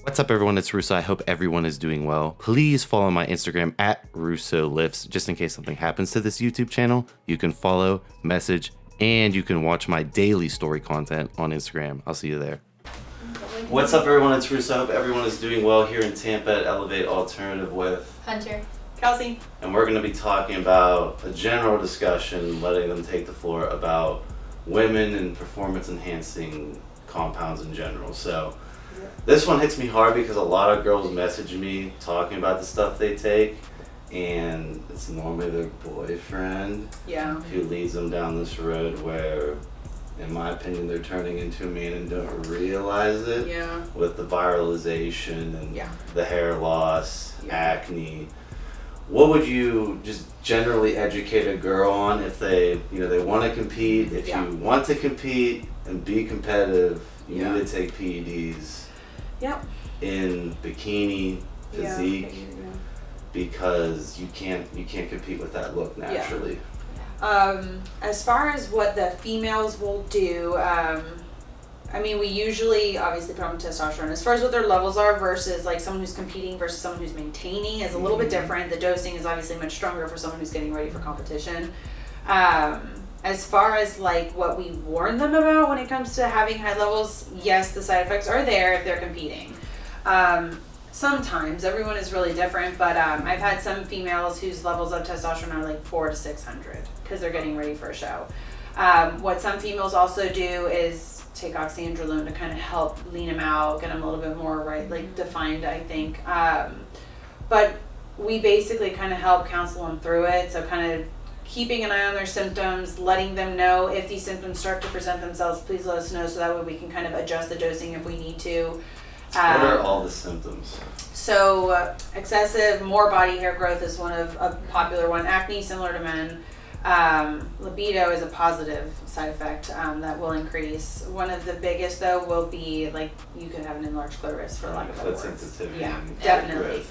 What's up, everyone? It's Russo. I hope everyone is doing well. Please follow my Instagram at RussoLifts, just in case something happens to this YouTube channel. You can follow, message, and you can watch my daily story content on Instagram. I'll see you there. What's up, everyone? It's Russo. I hope everyone is doing well here in Tampa at Elevate Alternative with Hunter, Kelsey. And we're going to be talking about a general discussion, letting them take the floor about women and performance-enhancing compounds in general. So this one hits me hard because a lot of girls message me talking about the stuff they take, and it's normally their boyfriend who leads them down this road where, in my opinion, they're turning into a man and don't realize it. With the viralization and the hair loss, acne. What would you just generally educate a girl on if they want to compete? If you want to compete and be competitive, you need to take PEDs. In bikini physique, because you can't compete with that look naturally. As far as what the females will do, I mean, we usually obviously put on testosterone. As far as what their levels are versus like someone who's competing versus someone who's maintaining is a little bit different. The dosing is obviously much stronger for someone who's getting ready for competition. As far as like what we warn them about when it comes to having high levels, yes, the side effects are there if they're competing. Sometimes, everyone is really different, but I've had some females whose levels of testosterone are like 400 to 600 because they're getting ready for a show. What some females also do is take oxyandrolone to kind of help lean them out, get them a little bit more defined, I think. But we basically kind of help counsel them through it, so kind of keeping an eye on their symptoms, letting them know if these symptoms start to present themselves, please let us know so that way we can kind of adjust the dosing if we need to. What are all the symptoms? So excessive, more body hair growth is one of a popular one. Acne, similar to men. Libido is a positive side effect that will increase. One of the biggest, though, will be like you could have an enlarged clitoris, for lack of better words. Sensitivity. Yeah, definitely.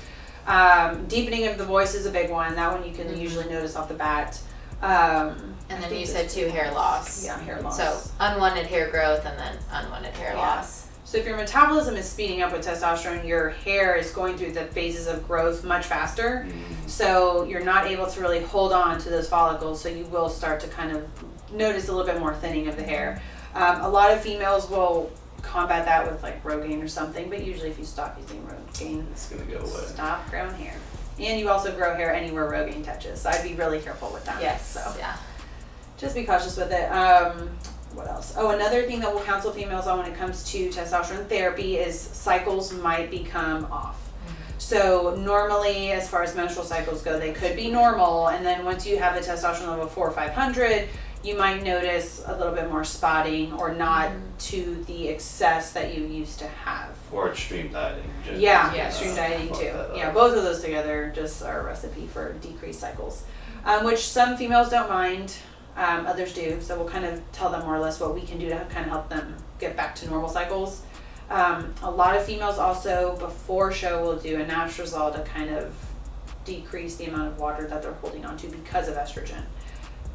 Deepening of the voice is a big one. That one you can usually notice off the bat. and then you said too, hair loss. Yeah, hair loss. So unwanted hair growth and then unwanted hair loss. So if your metabolism is speeding up with testosterone, your hair is going through the phases of growth much faster. So you're not able to really hold on to those follicles. So you will start to kind of notice a little bit more thinning of the hair. A lot of females will combat that with like Rogaine or something, but usually if you stop using Rogaine, it's gonna go away. Stop growing hair. And you also grow hair anywhere Rogaine touches, so I'd be really careful with that. Yes. So Yeah. just be cautious with it. What else? Oh, another thing that we'll counsel females on when it comes to testosterone therapy is cycles might become off. So normally, as far as menstrual cycles go, they could be normal, and then once you have a testosterone level of 400 or 500, you might notice a little bit more spotting, or not to the excess that you used to have. Or extreme dieting. Yeah, extreme dieting too. Yeah, both of those together just are a recipe for decreased cycles, which some females don't mind. Others do, so we'll kind of tell them more or less what we can do to kind of help them get back to normal cycles. A lot of females also before show will do a nastrozole to kind of decrease the amount of water that they're holding on to because of estrogen.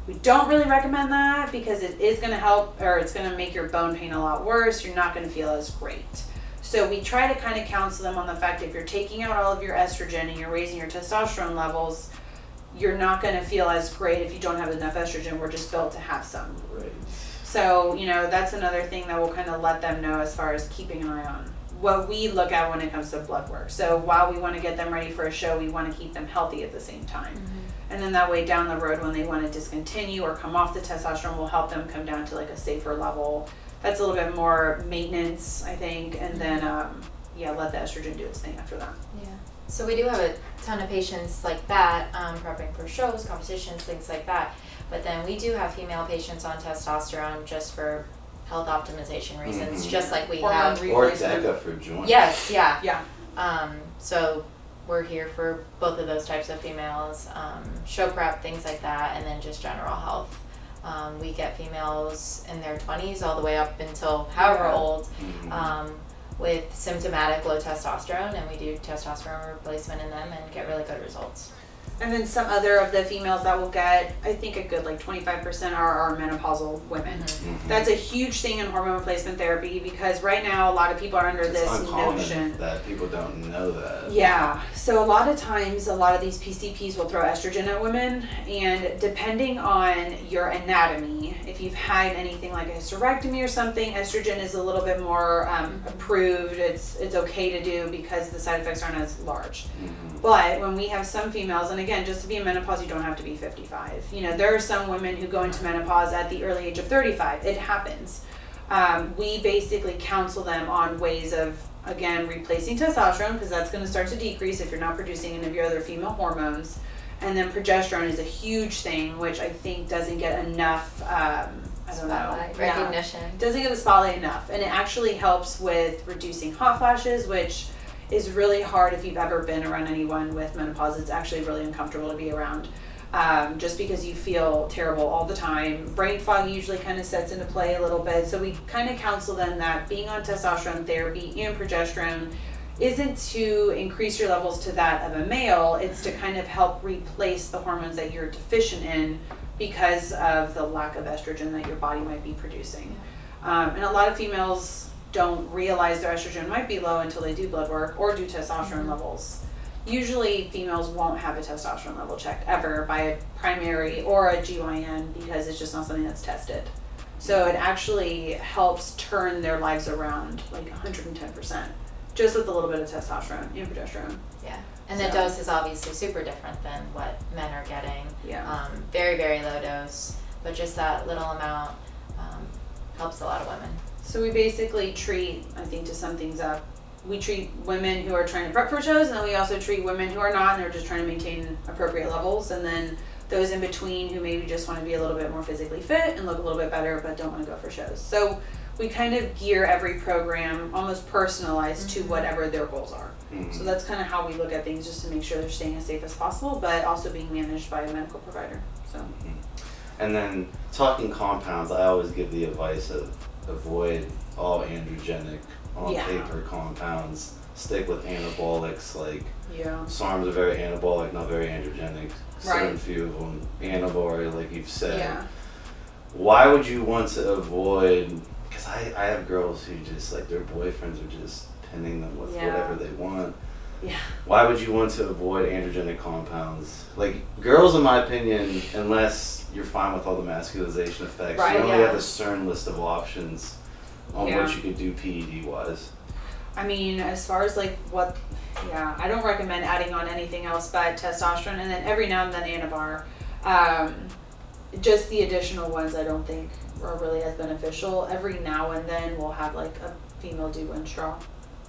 We don't really recommend that because it is going to help, or it's going to make your bone pain a lot worse. You're not going to feel as great. So we try to kind of counsel them on the fact if you're taking out all of your estrogen and you're raising your testosterone levels, you're not going to feel as great if you don't have enough estrogen. We're just built to have some. Right. So, that's another thing that we'll kind of let them know as far as keeping an eye on what we look at when it comes to blood work. So while we want to get them ready for a show, we want to keep them healthy at the same time. And then that way down the road when they want to discontinue or come off the testosterone, we'll help them come down to like a safer level. That's a little bit more maintenance, I think. And then, let the estrogen do its thing after that. Yeah. So we do have a ton of patients like that, prepping for shows, competitions, things like that. But then we do have female patients on testosterone just for health optimization reasons, just like we have. Or DECA for joints. Yes, yeah. Yeah. So we're here for both of those types of females, show prep, things like that, and then just general health. We get females in their 20s all the way up until however old, with symptomatic low testosterone, and we do testosterone replacement in them and get really good results. And then some other of the females that will get, I think a good like 25% are menopausal women. Mm-hmm. That's a huge thing in hormone replacement therapy because right now a lot of people are under It's this uncommon notion that people don't know that. Yeah, so a lot of times, a lot of these PCPs will throw estrogen at women, and depending on your anatomy, if you've had anything like a hysterectomy or something, estrogen is a little bit more approved. It's okay to do because the side effects aren't as large. Mm-hmm. But when we have some females, and again, just to be in menopause, you don't have to be 55. You know, there are some women who go into menopause at the early age of 35. It happens. We basically counsel them on ways of, again, replacing testosterone because that's going to start to decrease if you're not producing any of your other female hormones. And then progesterone is a huge thing, which I think doesn't get enough, recognition. Doesn't get the spotlight enough. And it actually helps with reducing hot flashes, which is really hard if you've ever been around anyone with menopause. It's actually really uncomfortable to be around. Just because you feel terrible all the time. Brain fog usually kind of sets into play a little bit. So we kind of counsel them that being on testosterone therapy and progesterone isn't to increase your levels to that of a male. It's to kind of help replace the hormones that you're deficient in because of the lack of estrogen that your body might be producing. And a lot of females don't realize their estrogen might be low until they do blood work or do testosterone levels. Usually females won't have a testosterone level checked ever by a primary or a GYN because it's just not something that's tested. So it actually helps turn their lives around like 110%, just with a little bit of testosterone and progesterone. Yeah. And the dose is obviously super different than what men are getting. Yeah. Very, very low dose, but just that little amount helps a lot of women. So we basically treat, I think to sum things up, we treat women who are trying to prep for shows, and then we also treat women who are not, and they're just trying to maintain appropriate levels, and then those in between who maybe just want to be a little bit more physically fit and look a little bit better but don't want to go for shows. So we kind of gear every program almost personalized to whatever their goals are. Mm-hmm. So that's kind of how we look at things, just to make sure they're staying as safe as possible, but also being managed by a medical provider. So. Mm-hmm. And then talking compounds, I always give the advice of avoid all androgenic on paper compounds. Stick with anabolics, like Sarms are very anabolic, not very androgenic. Certain few of them anabolic, like you've said. Yeah. Why would you want to avoid? Because I have girls who just like their boyfriends are just pinning them with whatever they want. Yeah. Why would you want to avoid androgenic compounds? Like girls, in my opinion, unless you're fine with all the masculization effects, you only have a certain list of options on what you could do PED wise. I mean, as far as like what, I don't recommend adding on anything else but testosterone, and then every now and then Anavar. Just the additional ones I don't think are really as beneficial. Every now and then we'll have like a female do Winstrol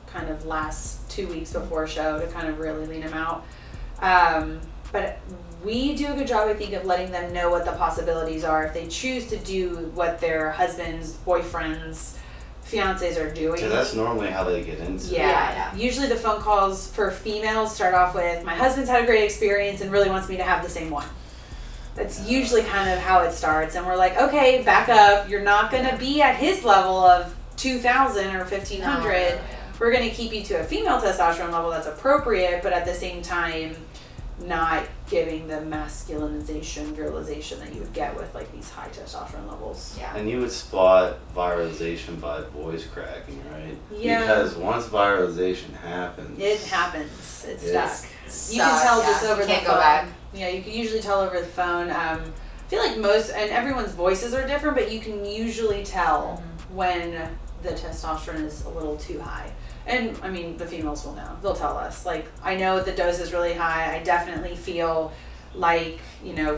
kind of last 2 weeks before a show to kind of really lean them out. But we do a good job, I think, of letting them know what the possibilities are if they choose to do what their husbands, boyfriends, fiancés are doing. So that's normally how they get into it. Yeah. Usually the phone calls for females start off with, my husband's had a great experience and really wants me to have the same one. That's usually kind of how it starts. And we're like, okay, back up. You're not going to be at his level of 2,000 or 1,500. No. We're going to keep you to a female testosterone level that's appropriate, but at the same time, not giving the masculinization, virilization that you would get with like these high testosterone levels. Yeah. And you would spot viralization by voice cracking, right? Yeah. Because once viralization happens, It happens. It's stuck. You Stuck, can tell just over the phone. Can't go back. Yeah, you can usually tell over the phone. I feel like most, and everyone's voices are different, but you can usually tell when the testosterone is a little too high. And I mean, the females will know. They'll tell us. Like, I know the dose is really high. I definitely feel like,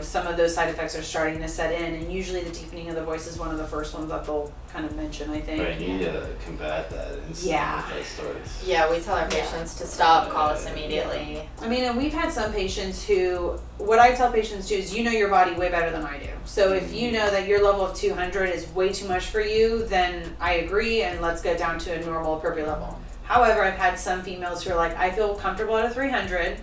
some of those side effects are starting to set in. And usually the deepening of the voice is one of the first ones that they'll kind of mention, I think. Right, you need to combat that instantly if that starts. Yeah, we tell our patients to stop, call us immediately. I mean, and we've had some patients who, what I tell patients too is, you know your body way better than I do. So if you know that your level of 200 is way too much for you, then I agree, and let's go down to a normal, appropriate level. However, I've had some females who are like, I feel comfortable at a 300.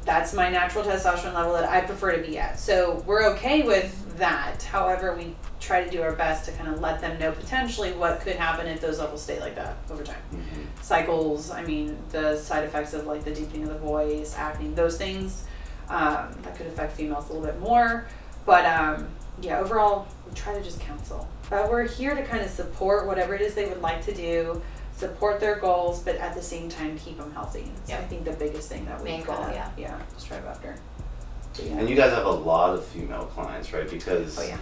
That's my natural testosterone level that I prefer to be at. So we're okay with that. However, we try to do our best to kind of let them know potentially what could happen if those levels stay like that over time. Cycles, I mean, the side effects of like the deepening of the voice, acne, those things. That could affect females a little bit more. But yeah, overall, we try to just counsel. But we're here to kind of support whatever it is they would like to do, support their goals, but at the same time keep them healthy. It's, Yep. I think, the biggest thing that we Main goal, yeah. strive after. But yeah. And you guys have a lot of female clients, right? Because Oh, yeah.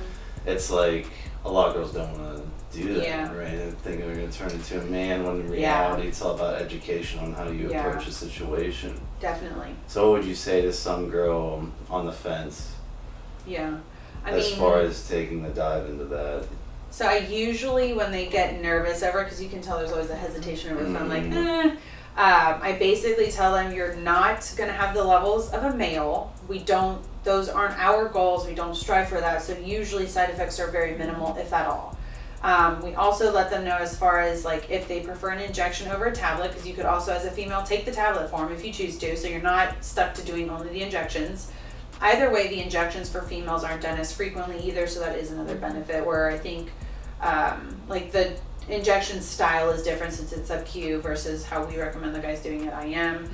it's like a lot of girls don't want to do that, Yeah. right? And think they're going to turn into a man when in Yeah. reality it's all about education on how you Yeah. approach a situation. Definitely. So what would you say to some girl on the fence Yeah. I as mean, far as taking the dive into that? so I usually, when they get nervous over, because you can tell there's always a hesitation over the phone, like, I basically tell them you're not going to have the levels of a male. Those aren't our goals. We don't strive for that. So usually side effects are very minimal, if at all. We also let them know as far as like if they prefer an injection over a tablet, because you could also as a female take the tablet form if you choose to, so you're not stuck to doing only the injections. Either way, the injections for females aren't done as frequently either, so that is another benefit where I think like the injection style is different since it's sub-Q versus how we recommend the guys doing it IM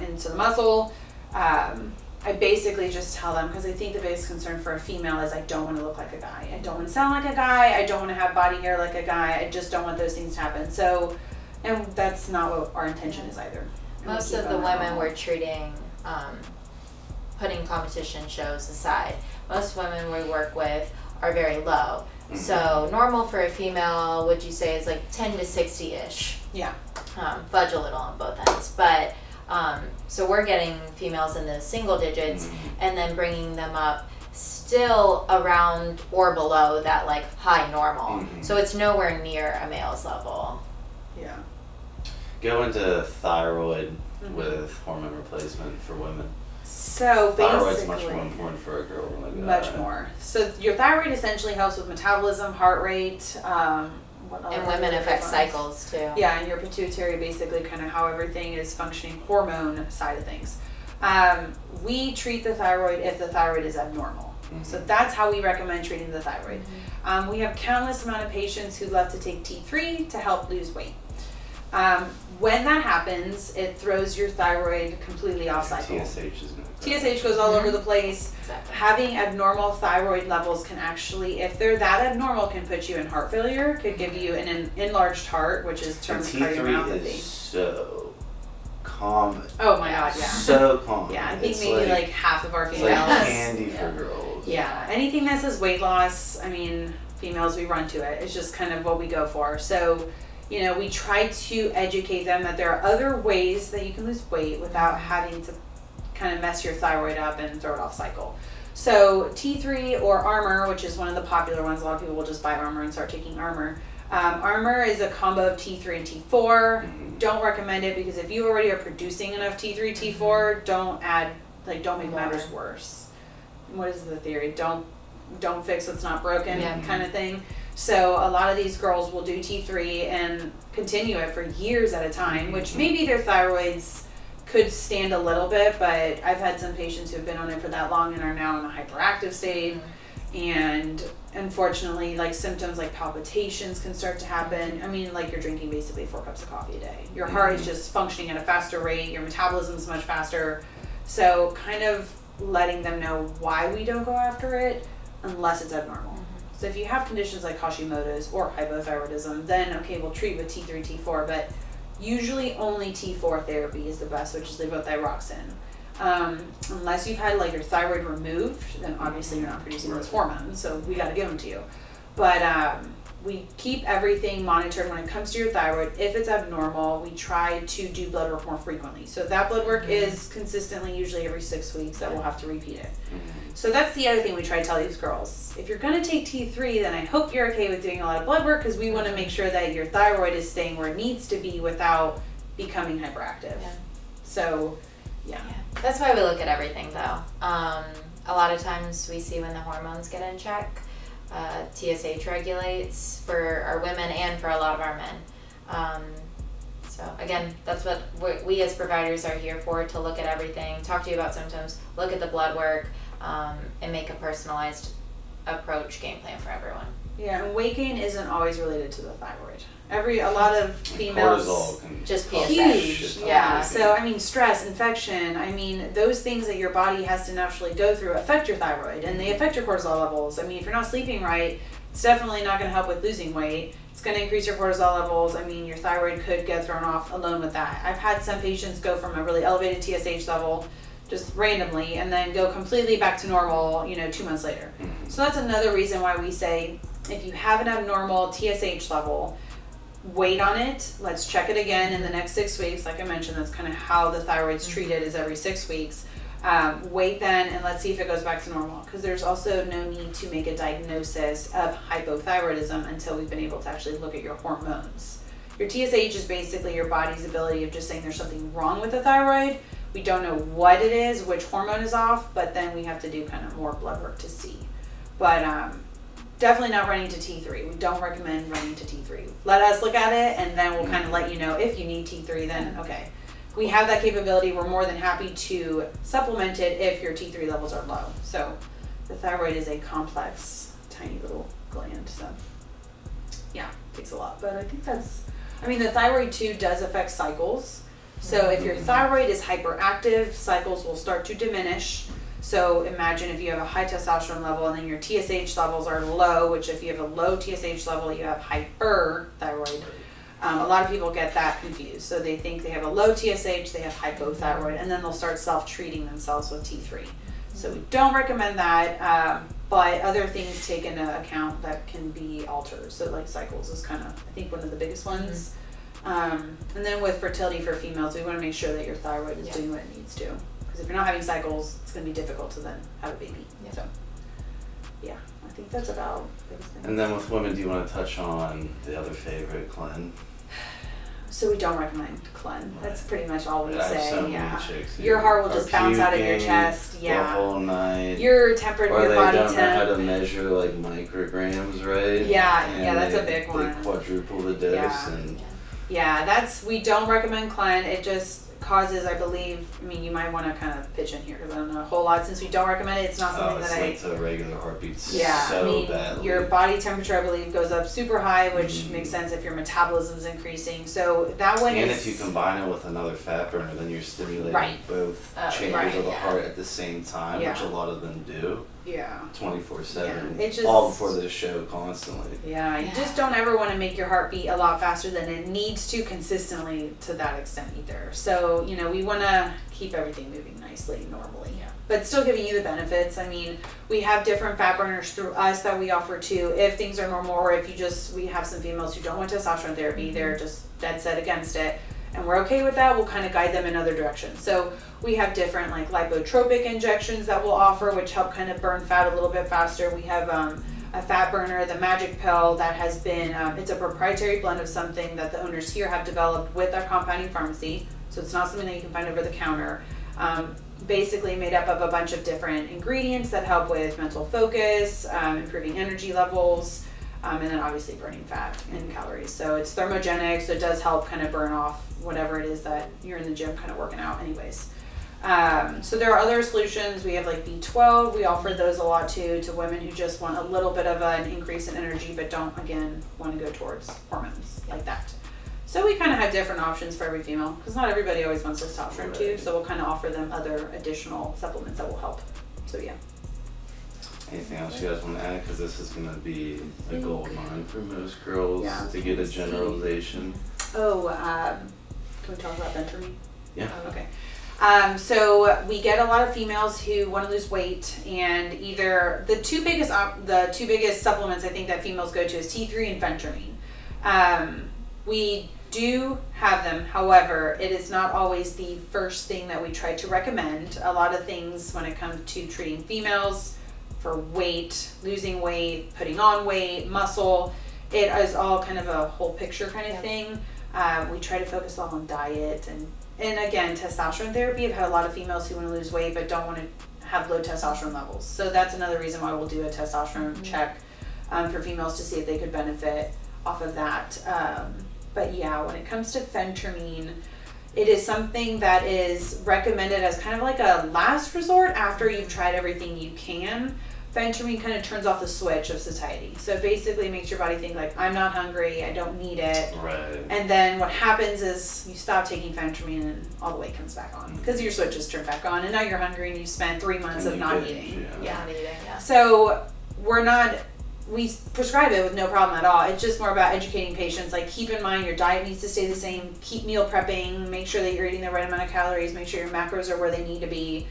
into the muscle. I basically just tell them, because I think the biggest concern for a female is I don't want to look like a guy. I don't want to sound like a guy. I don't want to have body hair like a guy. I just don't want those things to happen. So, and that's not what our intention is either. And Most we of keep the them women normal. we're treating, putting competition shows aside, most women we work with are very low. So normal for a female, would you say, is like 10 to 60-ish. Yeah. Fudge a little on both ends. But so we're getting females in the single digits and then bringing them up still around or below that like high normal. So it's nowhere near a male's level. Yeah. Go into thyroid with hormone replacement for women. So Thyroid's basically, much more important for a girl than a guy. much more. So your thyroid essentially helps with metabolism, heart rate, what other And women other affect ones? cycles too. Yeah, and your pituitary, basically kind of how everything is functioning, hormone side of things. We treat the thyroid if the thyroid is abnormal. So that's how we recommend treating the thyroid. We have countless amount of patients who love to take T3 to help lose weight. When that happens, it throws your thyroid completely off cycle. TSH is going TSH goes all over the place. Exactly. Having abnormal thyroid levels can actually, if they're that abnormal, can put you in heart failure, could give you an enlarged heart, which is termed T3 is cardiomyopathy. so common. Oh my god, yeah. So common. Yeah, I think It's maybe like half of our it's females. like candy Yeah. for girls. Yeah, anything that says weight loss, I mean, females, we run to it. It's just kind of what we go for. So, you know, we try to educate them that there are other ways that you can lose weight without having to kind of mess your thyroid up and throw it off cycle. So T3 or Armor, which is one of the popular ones, a lot of people will just buy Armor and start taking Armor. Armor is a combo of T3 and T4. Don't recommend it because if you already are producing enough T3, T4, don't make matters worse. What is the theory? Don't fix what's not broken, kind of thing. So a lot of these girls will do T3 and continue it for years at a time, which maybe their thyroids could stand a little bit, but I've had some patients who have been on it for that long and are now in a hyperactive state. And unfortunately, like symptoms like palpitations can start to happen. I mean, like you're drinking basically 4 cups of coffee a day. Your heart is just functioning at a faster rate. Your metabolism is much faster. So kind of letting them know why we don't go after it unless it's abnormal. So if you have conditions like Hashimoto's or hypothyroidism, then okay, we'll treat with T3, T4, but usually only T4 therapy is the best, which is levothyroxine. Unless you've had like your thyroid removed, then obviously you're not producing those hormones, so we got to give them to you. But we keep everything monitored when it comes to your thyroid. If it's abnormal, we try to do blood work more frequently. So if that blood work is consistently, usually every 6 weeks, that we'll have to repeat it. So that's the other thing we try to tell these girls. If you're going to take T3, then I hope you're okay with doing a lot of blood work because we want to make sure that your thyroid is staying where it needs to be without becoming hyperactive. Yeah. So, yeah. That's why we look at everything though. A lot of times we see when the hormones get in check, TSH regulates for our women and for a lot of our men. So again, that's what we as providers are here for, to look at everything, talk to you about symptoms, look at the blood work, and make a personalized approach game plan for everyone. Yeah, and weight gain isn't always related to the thyroid. A lot of females. Cortisol can Just cause PSA. a Huge, shit ton yeah. of So I mean, stress, infection. I mean, those things that your body has to naturally go through affect your thyroid, and they affect your cortisol levels. I mean, if you're not sleeping right, it's definitely not going to help with losing weight. It's going to increase your cortisol levels. I mean, your thyroid could get thrown off alone with that. I've had some patients go from a really elevated TSH level just randomly and then go completely back to normal, 2 months later. Mhm. So that's another reason why we say if you have an abnormal TSH level, wait on it. Let's check it again in the next 6 weeks. Like I mentioned, that's kind of how the thyroid's treated, is every 6 weeks. Wait then and let's see if it goes back to normal, because there's also no need to make a diagnosis of hypothyroidism until we've been able to actually look at your hormones. Your TSH is basically your body's ability of just saying there's something wrong with the thyroid. We don't know what it is, which hormone is off, but then we have to do kind of more blood work to see. But definitely not running to T3. We don't recommend running to T3. Let us look at it, and then we'll kind of let you know if you need T3, then okay. We have that capability. We're more than happy to supplement it if your T3 levels are low. So the thyroid is a complex, tiny little gland. So yeah, it takes a lot. But I think the thyroid too does affect cycles. So if your thyroid is hyperactive, cycles will start to diminish. So imagine if you have a high testosterone level and then your TSH levels are low, which if you have a low TSH level, you have hyperthyroid. A lot of people get that confused. So they think they have a low TSH, they have hypothyroid, and then they'll start self-treating themselves with T3. So we don't recommend that, but other things take into account that can be altered. So like cycles is kind of, I think, one of the biggest ones. And then with fertility for females, we want to make sure that your thyroid is doing what it needs to. Because if you're not having cycles, it's going to be difficult to then have a baby. Yeah. So, yeah, I think that's about the biggest thing. And then with women, do you want to touch on the other favorite, Clen? So we don't recommend Clen. That's pretty much all we I have say. so many Yeah, chicks who your heart will are just bounce out of your puking chest. the Yeah, whole night. your temperature, Or your they body don't know how to temp. measure like micrograms, right? Yeah, And yeah, that's a they- big one. They quadruple the dose Yeah. and Yeah, we don't recommend Clen. It just causes, I believe, you might want to kind of pitch in here because I don't know a whole lot. Since we don't recommend it, it's not something it's that linked to a regular heartbeat Yeah, so badly. your body temperature, I believe, goes up super high, which Mhm. makes sense if your metabolism is increasing. So that one And is. if you combine it with another fat burner, then you're stimulating Right. both Oh, chambers right, of the yeah. heart at the same time, which Yeah. a lot of them do, Yeah. 24/7, Yeah, it just- all before this show, constantly. Yeah, you Yeah. just don't ever want to make your heart beat a lot faster than it needs to consistently to that extent either. So, we want to keep everything moving nicely, normally. Yeah. But still giving you the benefits. We have different fat burners through us that we offer too, if things are normal, or if we have some females who don't want testosterone therapy, they're just dead set against it. And we're okay with that, we'll kind of guide them in other directions. So we have different like lipotropic injections that we'll offer, which help kind of burn fat a little bit faster. We have a fat burner, the Magic Pill, that has been, it's a proprietary blend of something that the owners here have developed with our compounding pharmacy. So it's not something that you can find over the counter. Basically made up of a bunch of different ingredients that help with mental focus, improving energy levels, and then obviously burning fat and calories. So it's thermogenic, so it does help kind of burn off whatever it is that you're in the gym kind of working out anyways. So there are other solutions. We have like B12. We offer those a lot too to women who just want a little bit of an increase in energy but don't, again, want to go towards hormones like that. So we kind of have different options for every female because not everybody always wants testosterone too. Right. So we'll kind of offer them other additional supplements that will help. So yeah. Anything else you guys want to add? Because this is going to be a gold mine for most girls Yeah. to get a generalization. Oh, can we talk about Venturi? Yeah. Okay. So we get a lot of females who want to lose weight, and either the two biggest supplements I think that females go to is T3 and Venturi. We do have them, however, it is not always the first thing that we try to recommend. A lot of things when it comes to treating females for weight, losing weight, putting on weight, muscle, it is all kind of a whole picture kind of thing. We try to focus on diet and again, testosterone therapy. I've had a lot of females who want to lose weight but don't want to have low testosterone levels. So that's another reason why we'll do a testosterone check for females to see if they could benefit off of that. But yeah, when it comes to phentermine, it is something that is recommended as kind of like a last resort after you've tried everything you can. Venturi kind of turns off the switch of satiety. So it basically makes your body think like, I'm not hungry, I don't need it. Right. And then what happens is you stop taking Venturi and all the weight comes back on because your switch is turned back on, and now you're hungry and you spent 3 months And of you not binge, eating. yeah. Not eating, yeah. So we prescribe it with no problem at all. It's just more about educating patients. Like, keep in mind your diet needs to stay the same. Keep meal prepping. Make sure that you're eating the right amount of calories. Make sure your macros are where they need to be.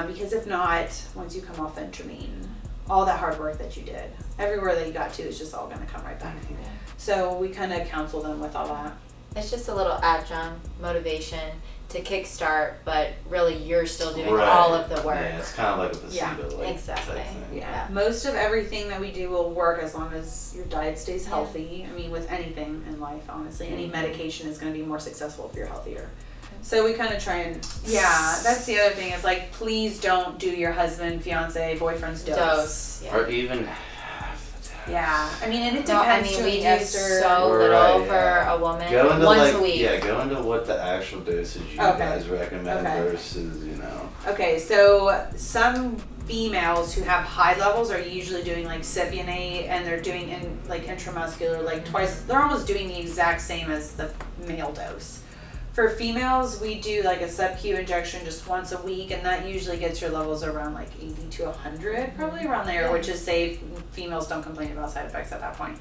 Because if not, once you come off Venturi, all that hard work that you did, everywhere that you got to, is just all going to come right back. So we kind of counsel them with all that. It's just a little adjunct motivation to kickstart, but really you're still doing Right. all of the work. Yeah, it's kind of like a placebo. Yeah, exactly. Type thing. Yeah. Most of everything that we do will work as long as your diet stays healthy. I mean, with anything in life, honestly, any medication is going to be more successful if you're healthier. So we kind of try and, that's the other thing is like, please don't do your husband, fiance, boyfriend's dose. Yeah. Or even half the time. Yeah, I mean, and it No, depends I mean, to we an do ester. so Right, little for yeah. a woman. Go into once like, a week. yeah, go into what the actual dosage you Okay. guys recommend Okay. versus, you know. Okay, so some females who have high levels are usually doing like cypionate, and they're doing like intramuscular like twice. They're almost doing the exact same as the male dose. For females, we do like a sub-Q injection just once a week, and that usually gets your levels around like 80 to 100, probably around there, Yeah. which is safe. Females don't complain about side effects at that point.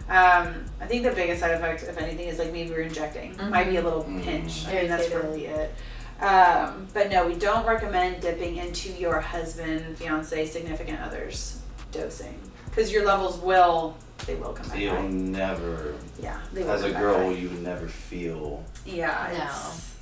I think the biggest side effect, if anything, is like maybe we're injecting. Might be a little pinch. I mean, that's Irritated. really it. But no, we don't recommend dipping into your husband, fiance, significant other's dosing, because your levels will come back You'll high. never, Yeah, they will as a come back girl, high. you would never feel Yeah, No. it's,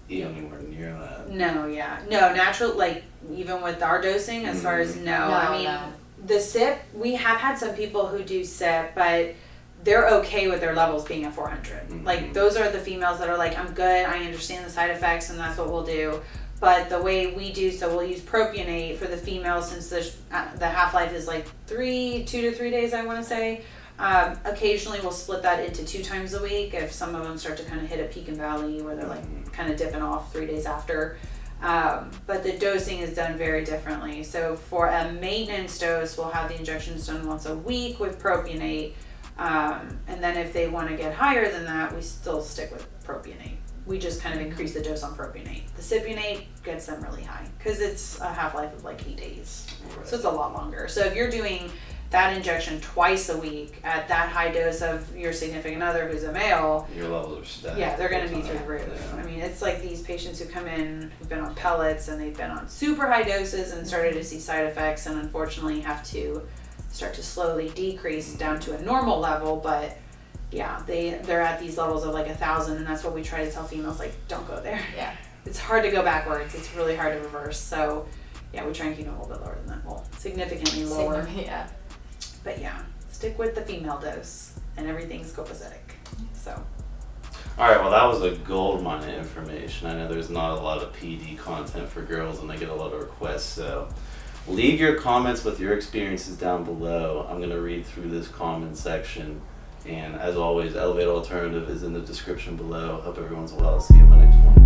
anywhere near that. no, yeah, no, natural, like even with our dosing, as far as no, I mean, no. the SIP, we have had some people who do SIP, but they're okay with their levels being at 400. Like, those are the females that are like, I'm good, I understand the side effects, and that's what we'll do. But the way we do, so we'll use propionate for the females, since the half-life is like 2 to 3 days, I want to say. Occasionally we'll split that into 2 times a week if some of them start to kind of hit a peak and valley where they're like kind of dipping off 3 days after. But the dosing is done very differently. So for a maintenance dose, we'll have the injections done once a week with propionate. And then if they want to get higher than that, we still stick with propionate. We just kind of increase the dose on propionate. The cypionate gets them really high because it's a half-life of like 8 days. Right. So it's a lot longer. So if you're doing that injection twice a week at that high dose of your significant other who's a male, Your levels are stacked. yeah, they're going to be all the through the time. roof. Yeah. I mean, it's like these patients who come in who've been on pellets and they've been on super high doses and started to see side effects, and unfortunately have to start to slowly decrease down to a normal level. But yeah, they're at these levels of like 1,000, and that's what we try to tell females, like, don't go there. Yeah. It's hard to go backwards. It's really hard to reverse. So yeah, we try and keep it a little bit lower than that. Well, significantly lower. Yeah. But yeah, stick with the female dose, and everything's copacetic. So. All right, well, that was a gold mine of information. I know there's not a lot of PD content for girls, and I get a lot of requests, so leave your comments with your experiences down below. I'm going to read through this comment section, and as always, Elevate Alternative is in the description below. Hope everyone's well. See you in my next one.